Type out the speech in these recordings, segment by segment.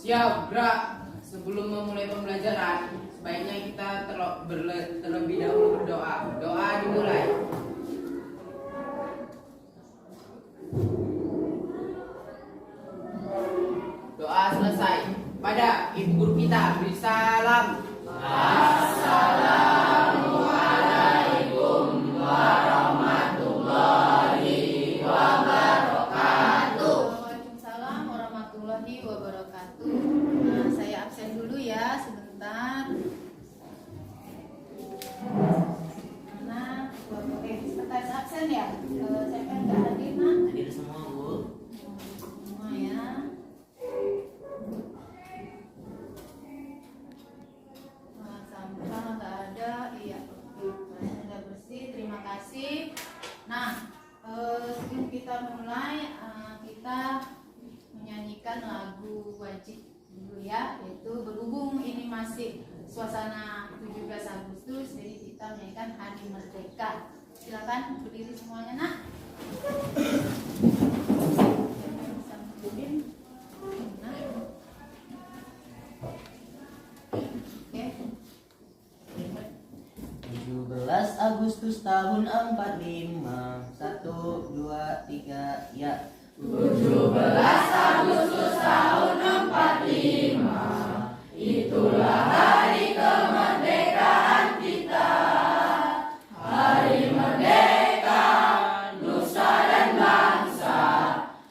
Siap, gerak. Sebelum memulai pembelajaran, sebaiknya kita terlebih dahulu berdoa. Doa dimulai. Doa selesai. Pada ibu guru kita beri salam. Assalamualaikum warahmatullahi wabarakatuh. Waalaikumsalam warahmatullahi wabarakatuh. Saya absen dulu ya sebentar. Nah, sekretaris absen ya. Siapa yang nggak hadir, Nak? Hadir semua, Bu. Semua ya. Sampah nggak ada, iya. Sudah bersih, terima kasih. Nah, sebelum kita mulai, kita menyanyikan lagu wajib dulu ya, yaitu berhubung ini masih suasana 17 Agustus, jadi kita menyanyikan Hari Merdeka. Silakan berdiri semuanya, Nak. Nah. Oke. 17 Agustus tahun 45. 1, 2, 3, ya. 17 Agustus tahun 45. Itulah hari kemerdekaan kita. Hari merdeka, nusa dan bangsa.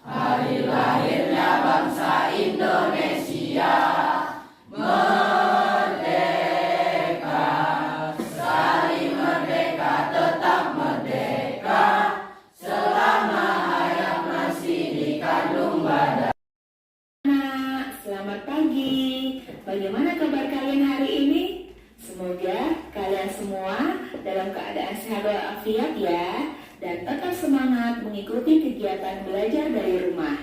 Hari lahirnya bangsa Indonesia. Merdeka, sekali merdeka tetap merdeka. Selama hayat masih dikandung badan. Selamat pagi. Bagaimana kabar kalian hari ini? Semoga kalian semua dalam keadaan sehat walafiat ya, dan tetap semangat mengikuti kegiatan belajar dari rumah.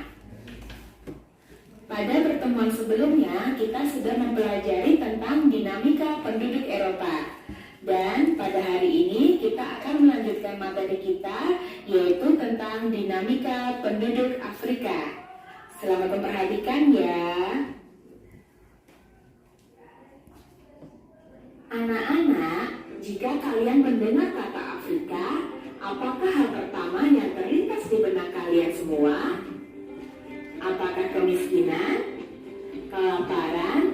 Pada pertemuan sebelumnya, kita sudah mempelajari tentang dinamika penduduk Eropa. Dan pada hari ini kita akan melanjutkan materi kita, yaitu tentang dinamika penduduk Afrika. Selamat memperhatikan ya. Anak-anak, jika kalian mendengar kata Afrika, apakah hal pertama yang terlintas di benak kalian semua? Apakah kemiskinan, kelaparan,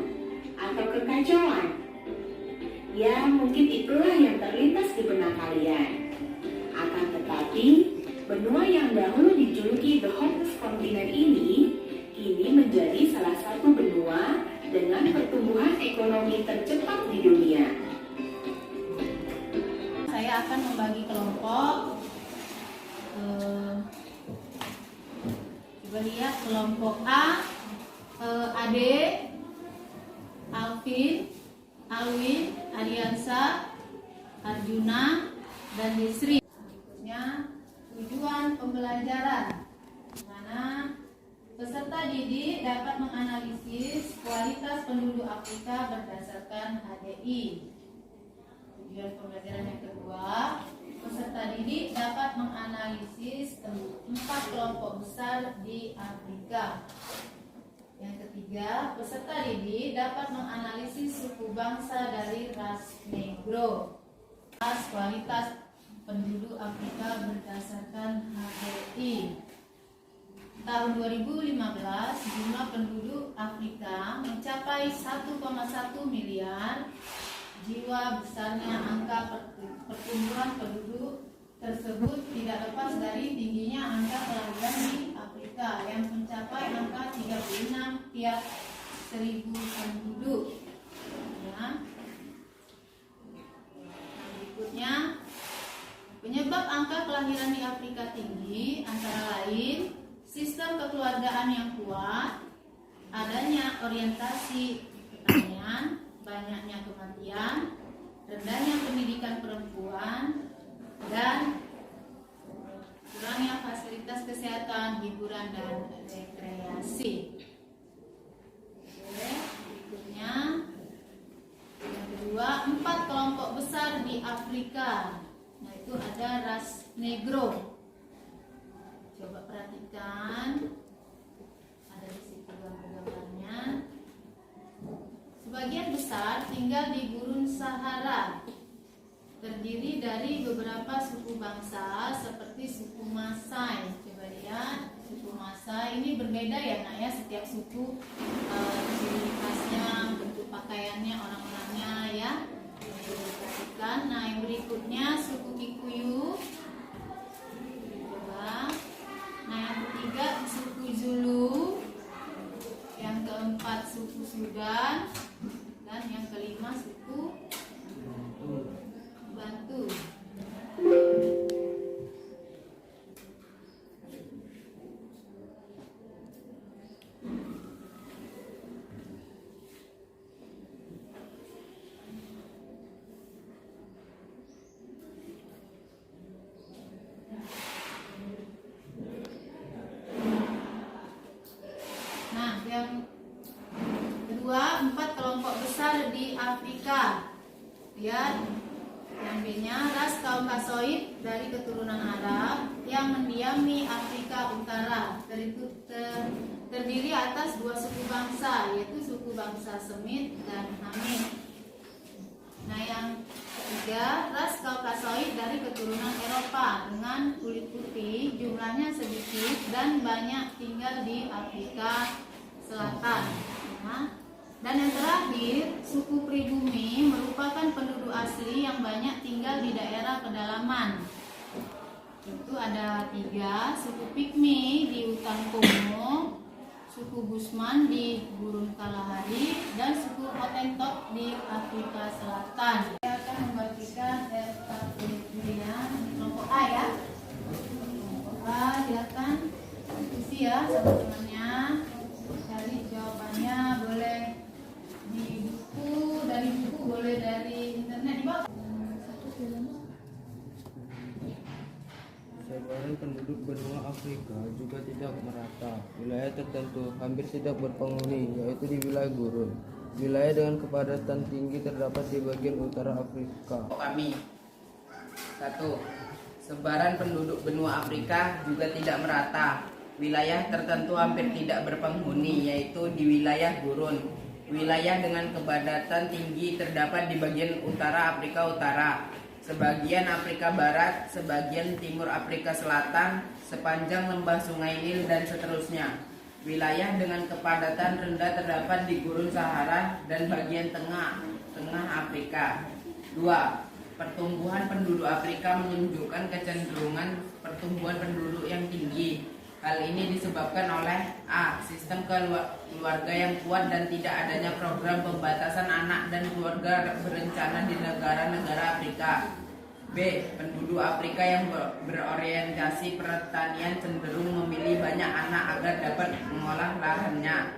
atau kekacauan? Ya, mungkin itulah yang terlintas di benak kalian. Akan tetapi, benua yang dahulu dijuluki The Hopeless Continent ini kini menjadi salah satu benua dengan pertumbuhan ekonomi tercepat di dunia. Saya akan membagi kelompok. Coba lihat kelompok A, Ade, Alvin, Alwin, Ariansa, Arjuna, dan Desri. Berikutnya tujuan pembelajaran, mana peserta didik dapat menganalisis kualitas penduduk Afrika berdasarkan HDI. Tujuan pembelajaran yang kedua, peserta didik dapat menganalisis 4 kelompok besar di Afrika. Yang ketiga, peserta didik dapat menganalisis suku bangsa dari ras Negro. Kualitas penduduk Afrika berdasarkan HDI. Tahun 2015, jumlah penduduk Afrika mencapai 1,1 miliar jiwa. Besarnya angka pertumbuhan penduduk tersebut tidak lepas dari tingginya angka kelahiran di Afrika yang mencapai angka 36 tiap 1000 penduduk. Ya. Berikutnya, penyebab angka kelahiran di Afrika tinggi antara lain sistem kekeluargaan yang kuat, adanya orientasi pertanian, banyaknya kematian, rendahnya pendidikan perempuan, dan kurangnya fasilitas kesehatan, hiburan, dan rekreasi. Oke, berikutnya yang kedua, 4 kelompok besar di Afrika. Nah, itu ada ras Negro. Coba perhatikan, ada di situ gambar-gambarnya. sebagian besar tinggal di gurun Sahara. Terdiri dari beberapa suku bangsa seperti suku Masai. Coba lihat, suku Masai ini berbeda ya nak ya, setiap suku ciri khasnya, bentuk pakaiannya, orang-orangnya ya. Perhatikan. Nah, yang berikutnya suku Kikuyu. Coba. Nah, yang ketiga suku Zulu. Yang keempat suku Sudan. Dan yang kelima suku Bantu. Nah, yang kedua, 4 kelompok besar di Afrika. Lihat, yang B-nya ras kaum Kasoid dari keturunan Arab yang mendiami Afrika Utara. Terdiri atas 2 suku bangsa, yaitu suku bangsa Semit dan Hamit. Nah, yang ketiga, ras kaum Kasoid dari keturunan Eropa dengan kulit putih, jumlahnya sedikit dan banyak tinggal di Afrika Selatan. Nah, dan yang terakhir, suku pribumi merupakan penduduk asli yang banyak tinggal di daerah pedalaman. Itu ada 3, suku Pygmy di hutan Kongo, suku Gusman di gurun Kalahari, dan suku Hottentot di Afrika Selatan. Saya akan membagikan RKPD-nya kelompok A ya. Kelompok A, silakan diskusi ya sama temannya. Cari jawabannya, boleh di buku, dari buku, boleh dari internet di bawah. Sebaran penduduk benua Afrika juga tidak merata. Wilayah tertentu hampir tidak berpenghuni, yaitu di wilayah gurun. Wilayah dengan kepadatan tinggi terdapat di bagian utara Afrika. Kami 1. Sebaran penduduk benua Afrika juga tidak merata. Wilayah tertentu hampir tidak berpenghuni, yaitu di wilayah gurun. Wilayah dengan kepadatan tinggi terdapat di bagian utara Afrika Utara, sebagian Afrika Barat, sebagian timur Afrika Selatan, sepanjang lembah Sungai Nil, dan seterusnya. Wilayah dengan kepadatan rendah terdapat di gurun Sahara dan bagian tengah Afrika. 2. Pertumbuhan penduduk Afrika menunjukkan kecenderungan pertumbuhan penduduk yang tinggi. Hal ini disebabkan oleh A. Sistem keluarga yang kuat dan tidak adanya program pembatasan anak dan keluarga berencana di negara-negara Afrika. B. Penduduk Afrika yang berorientasi pertanian cenderung memilih banyak anak agar dapat mengolah lahannya.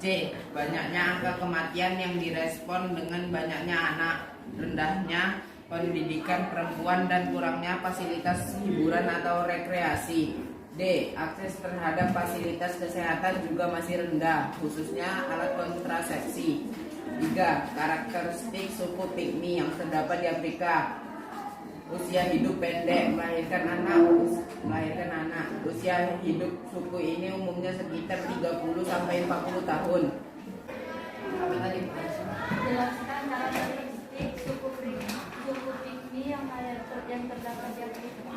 C. Banyaknya angka kematian yang direspon dengan banyaknya anak, rendahnya pendidikan perempuan, dan kurangnya fasilitas hiburan atau rekreasi. D. Akses terhadap fasilitas kesehatan juga masih rendah, khususnya alat kontrasepsi. 3. Karakteristik suku Pygmy yang terdapat di Afrika. Usia hidup pendek, melahirkan anak. Usia hidup suku ini umumnya sekitar 30-40 tahun. Apa tadi? Jelaskan karakteristik suku Pygmy yang terdapat di Afrika.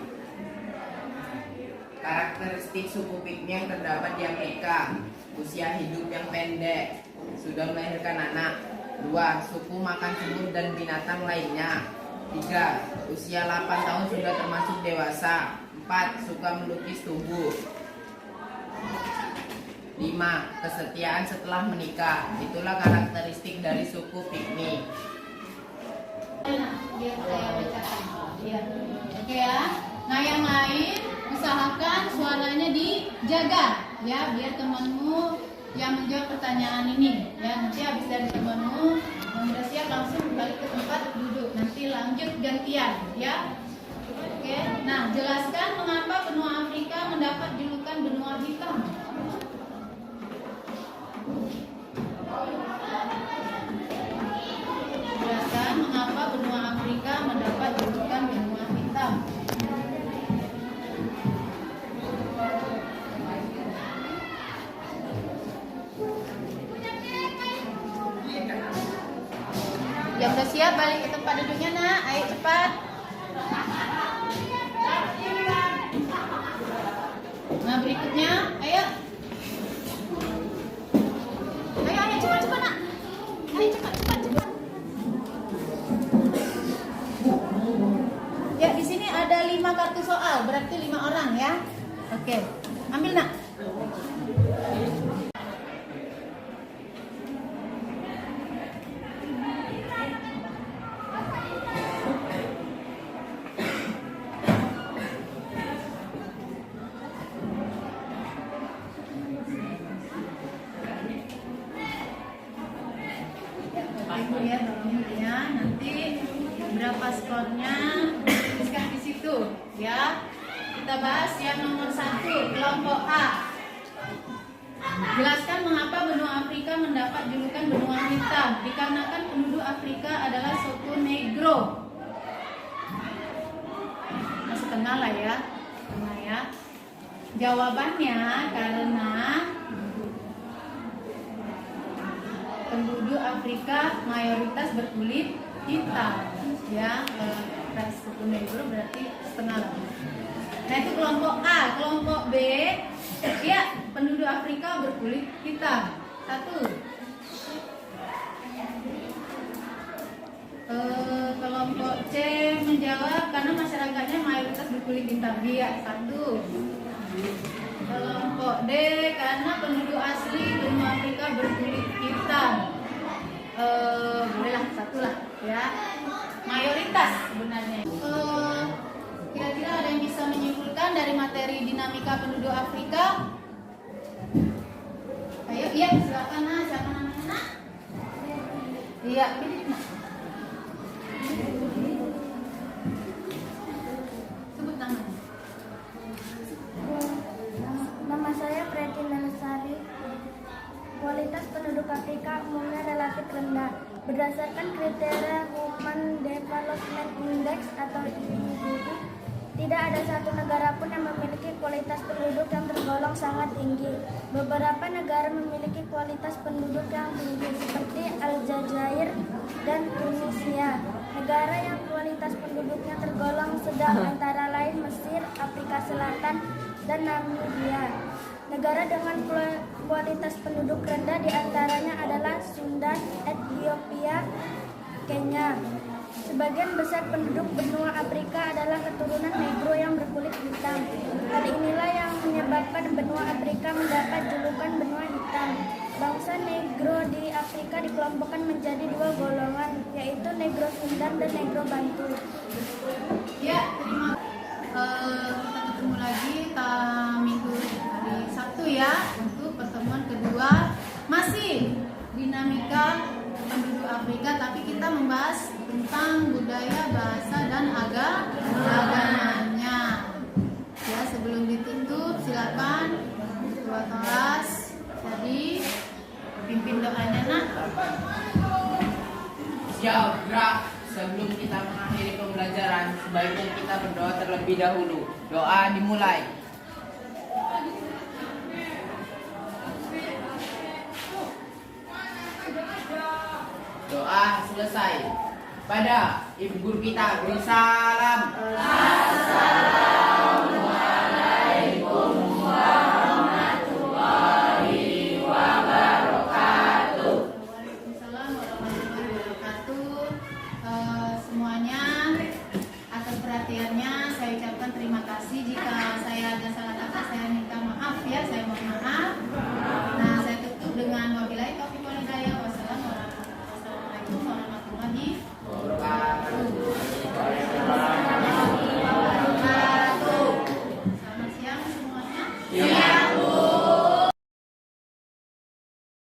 Karakteristik suku Pygmy yang terdapat di Afrika. Usia hidup yang pendek, sudah melahirkan anak. 2. Suku makan semut dan binatang lainnya. 3. Usia 8 tahun sudah termasuk dewasa. 4. Suka melukis tubuh. 5. Kesetiaan setelah menikah. Itulah karakteristik dari suku Pygmy. Biar saya bacakan. Ya. Oke ya. Nah, yang lain usahakan suaranya dijaga ya, biar temanmu yang menjawab pertanyaan ini ya. Nanti habis dari temanmu sudah siap langsung balik ke tempat duduk. Nanti lanjut gantian ya. Oke. Nah, jelaskan mengapa benua Afrika mendapat julukan benua hitam. Jelaskan mengapa benua Afrika mendapat julukan benua hitam. Yang udah siap balik ke tempat duduknya nak. Ayo cepat. Nah berikutnya, ayo. Ayo cepat nak. Ayo cepat. Ya di sini ada 5 kartu soal, berarti 5 orang ya. Oke, ambil nak. Ibu ya, tolong ya. Nanti berapa skornya tuliskan di situ ya. Kita bahas yang nomor 1, kelompok A. Jelaskan mengapa benua Afrika mendapat julukan benua hitam. Dikarenakan penduduk Afrika adalah suku Negro. Masuk tengah lah ya, tengah ya. Jawabannya karena penduduk Afrika mayoritas berkulit hitam ya. Ras suku Negro berarti setengah lah. Nah itu kelompok A. Kelompok B ya, penduduk Afrika berkulit hitam. 1. Kelompok C menjawab karena masyarakatnya mayoritas berkulit hitam. Iya, 1. Kelompok D karena penduduk asli benua Afrika berkulit hitam. Bolehlah 1 lah ya. Mayoritas sebenarnya. Kira-kira ada yang bisa menyimpulkan dari materi dinamika penduduk Afrika? Ayo, iya silakan nak. Siapa namanya nak? Iya, pilih nak. Sebut namanya. Nama saya Preti Nansari. Kualitas penduduk Afrika umumnya relatif rendah. Berdasarkan kriteria Human Development Index atau HDI, tidak ada satu negara pun yang memiliki kualitas penduduk yang tergolong sangat tinggi. Beberapa negara memiliki kualitas penduduk yang tinggi seperti Aljazair dan Tunisia. Negara yang kualitas penduduknya tergolong sedang antara lain Mesir, Afrika Selatan, dan Namibia. Negara dengan kualitas penduduk rendah diantaranya adalah Sudan, Ethiopia, Kenya. Sebagian besar penduduk benua Afrika adalah keturunan Negro yang berkulit hitam. Hal inilah yang menyebabkan benua Afrika mendapat julukan benua hitam. Bangsa Negro di Afrika dikelompokkan menjadi 2 golongan, yaitu Negro Sundan dan Negro Bantu. Ya, terima kasih. Kita ketemu lagi minggu hari Sabtu ya untuk pertemuan kedua, masih dinamika penduduk Afrika, tapi kita membahas tentang budaya, bahasa, dan agamanya. Ya, sebelum ditutup silakan ketua kelas jadi pimpin doanya nak. Siap, gerak. Sebelum kita mengakhiri pembelajaran, sebaiknya kita berdoa terlebih dahulu. Doa dimulai. Doa selesai. Pada Ibu Guru kita beri salam. Assalamualaikum warahmatullahi wabarakatuh. Waalaikumsalam warahmatullahi wabarakatuh. Semuanya atas perhatiannya saya ucapkan terima kasih. Jika saya ada salah kata saya minta maaf ya, saya mohon maaf.